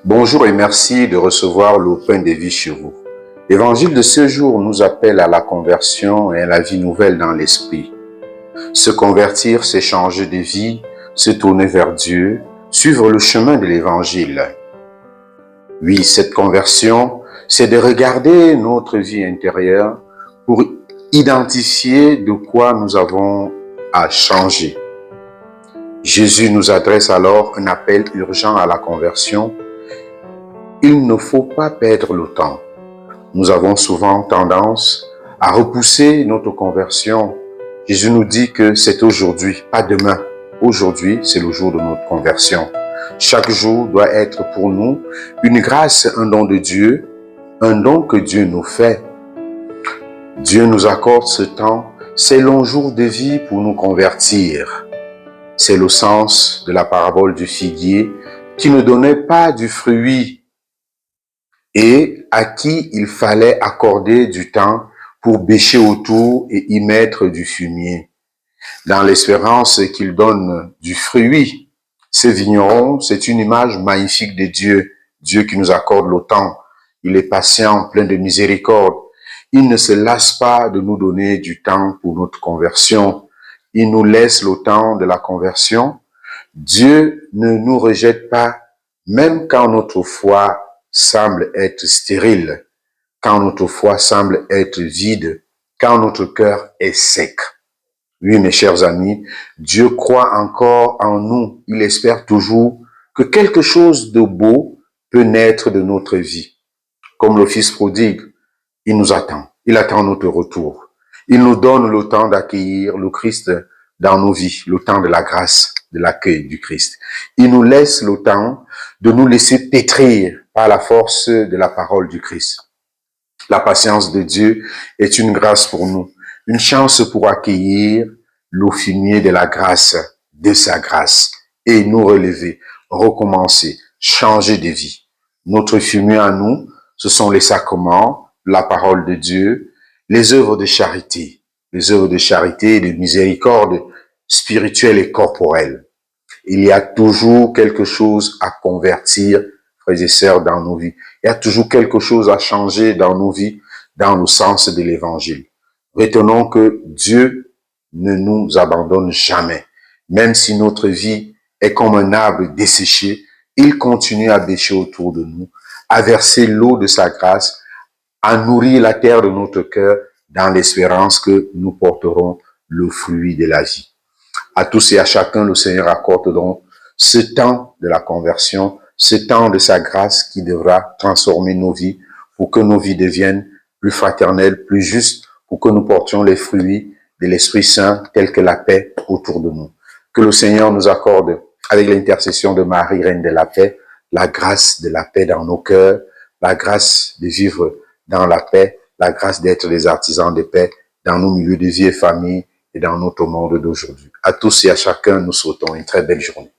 Bonjour et merci de recevoir le pain de vie chez vous. L'évangile de ce jour nous appelle à la conversion et à la vie nouvelle dans l'esprit. Se convertir, c'est changer de vie, se tourner vers Dieu, suivre le chemin de l'évangile. Oui, cette conversion, c'est de regarder notre vie intérieure pour identifier de quoi nous avons à changer. Jésus nous adresse alors un appel urgent à la conversion. Il ne faut pas perdre le temps. Nous avons souvent tendance à repousser notre conversion. Jésus nous dit que c'est aujourd'hui, pas demain. Aujourd'hui, c'est le jour de notre conversion. Chaque jour doit être pour nous une grâce, un don de Dieu, un don que Dieu nous fait. Dieu nous accorde ce temps, ces longs jours de vie pour nous convertir. C'est le sens de la parabole du figuier qui ne donnait pas du fruit et à qui il fallait accorder du temps pour bêcher autour et y mettre du fumier, dans l'espérance qu'il donne du fruit. Ce vigneron, c'est une image magnifique de Dieu, Dieu qui nous accorde le temps. Il est patient, plein de miséricorde. Il ne se lasse pas de nous donner du temps pour notre conversion. Il nous laisse le temps de la conversion. Dieu ne nous rejette pas, même quand notre foi semble être stérile, quand notre foi semble être vide, quand notre cœur est sec. Oui, mes chers amis, Dieu croit encore en nous. Il espère toujours que quelque chose de beau peut naître de notre vie. Comme le Fils prodigue, il nous attend. Il attend notre retour. Il nous donne le temps d'accueillir le Christ dans nos vies, le temps de la grâce, de l'accueil du Christ. Il nous laisse le temps de nous laisser pétrir par la force de la parole du Christ. La patience de Dieu est une grâce pour nous, une chance pour accueillir le fumier de la grâce, de sa grâce, et nous relever, recommencer, changer de vie. Notre fumier à nous, ce sont les sacrements, la parole de Dieu, les œuvres de charité et de miséricorde spirituelle et corporelle. Il y a toujours quelque chose à convertir, frères et sœurs, dans nos vies. Il y a toujours quelque chose à changer dans nos vies, dans le sens de l'évangile. Retenons que Dieu ne nous abandonne jamais. Même si notre vie est comme un arbre desséché, il continue à bêcher autour de nous, à verser l'eau de sa grâce, à nourrir la terre de notre cœur dans l'espérance que nous porterons le fruit de la vie. À tous et à chacun, le Seigneur accorde donc ce temps de la conversion, ce temps de sa grâce qui devra transformer nos vies pour que nos vies deviennent plus fraternelles, plus justes, pour que nous portions les fruits de l'Esprit Saint tels que la paix autour de nous. Que le Seigneur nous accorde, avec l'intercession de Marie, Reine de la paix, la grâce de la paix dans nos cœurs, la grâce de vivre dans la paix, la grâce d'être des artisans de paix dans nos milieux de vie et famille et dans notre monde d'aujourd'hui. À tous et à chacun, nous souhaitons une très belle journée.